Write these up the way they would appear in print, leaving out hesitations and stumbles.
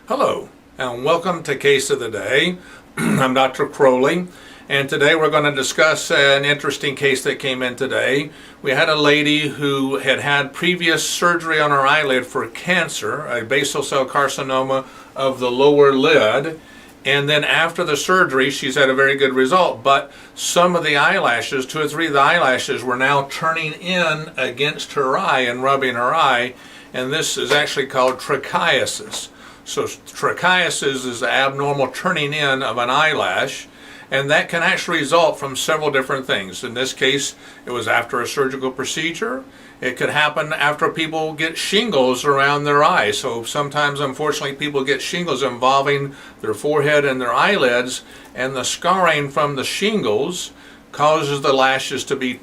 Hello, and welcome to Case of the Day. I'm Dr. Croley, and today we're going to discuss an interesting case that came in today. We had a lady who had had previous surgery on her eyelid for cancer, a basal cell carcinoma of the lower lid, and then after the surgery she's had a very good result, but some of the eyelashes, 2 or 3 of the eyelashes, were now turning in against her eye and rubbing her eye, and this is actually called trichiasis. So trichiasis is the abnormal turning in of an eyelash, and that can actually result from several different things. In this case, it was after a surgical procedure. It could happen after people get shingles around their eyes. So sometimes, unfortunately, people get shingles involving their forehead and their eyelids, and the scarring from the shingles causes the lashes to be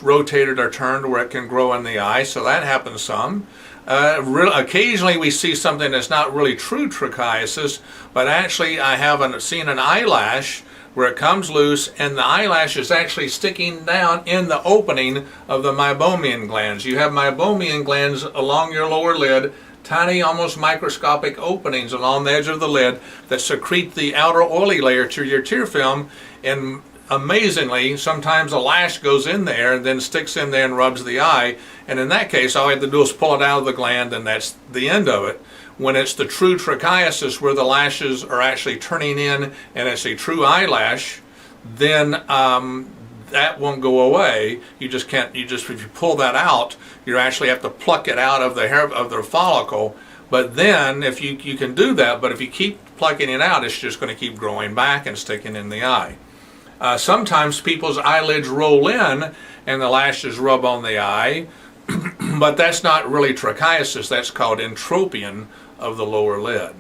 rotated or turned where it can grow in the eye. So that happens some. Occasionally we see something that's not really true trichiasis, but actually I haven't seen an eyelash where it comes loose and the eyelash is actually sticking down in the opening of the meibomian glands. You have meibomian glands along your lower lid, tiny, almost microscopic openings along the edge of the lid that secrete the outer oily layer to your tear film, and amazingly, sometimes a lash goes in there and then sticks in there and rubs the eye, and in that case all I have to do is pull it out of the gland and that's the end of it. When it's the true trichiasis where the lashes are actually turning in and it's a true eyelash, then that won't go away. If you pull that out, you actually have to pluck it out of the hair of the follicle. But then if you can do that, but if you keep plucking it out, it's just going to keep growing back and sticking in the eye. Sometimes people's eyelids roll in and the lashes rub on the eye, but that's not really trichiasis. That's called entropion of the lower lid.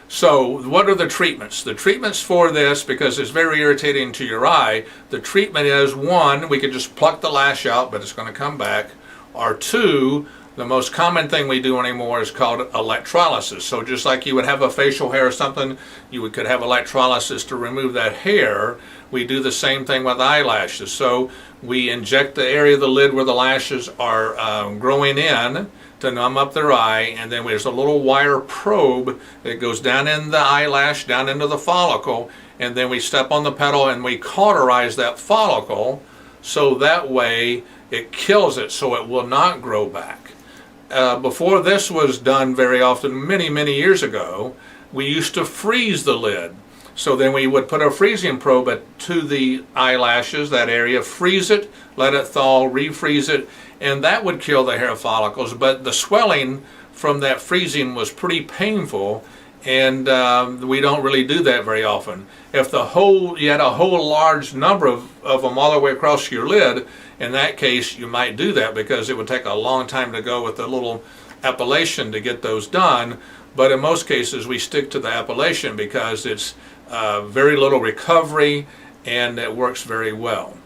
So what are the treatments? The treatments for this, because it's very irritating to your eye, the treatment is, 1, we could just pluck the lash out, but it's going to come back, or 2, the most common thing we do anymore is called electrolysis. So just like you would have a facial hair or something, you could have electrolysis to remove that hair. We do the same thing with eyelashes. So we inject the area of the lid where the lashes are growing in to numb up their eye, and then there's a little wire probe that goes down in the eyelash, down into the follicle, and then we step on the petal and we cauterize that follicle so that way it kills it so it will not grow back. Before this was done very often, many years ago, we used to freeze the lid. So then we would put a freezing probe to the eyelashes, that area, freeze it, let it thaw, refreeze it, and that would kill the hair follicles. But the swelling from that freezing was pretty painful, and we don't really do that very often. If you had a whole large number of them all the way across your lid, in that case you might do that because it would take a long time to go with the little epilation to get those done. But in most cases we stick to the epilation because it's very little recovery and it works very well.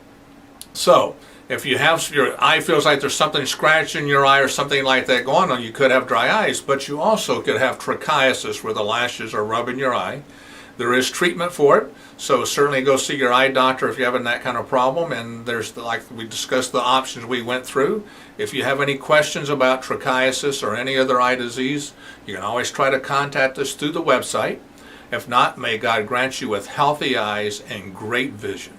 So if your eye feels like there's something scratching your eye or something like that going on, you could have dry eyes, but you also could have trichiasis where the lashes are rubbing your eye. There is treatment for it, so certainly go see your eye doctor if you're having that kind of problem, and there's, like we discussed, the options we went through. If you have any questions about trichiasis or any other eye disease, you can always try to contact us through the website. If not, may God grant you with healthy eyes and great vision.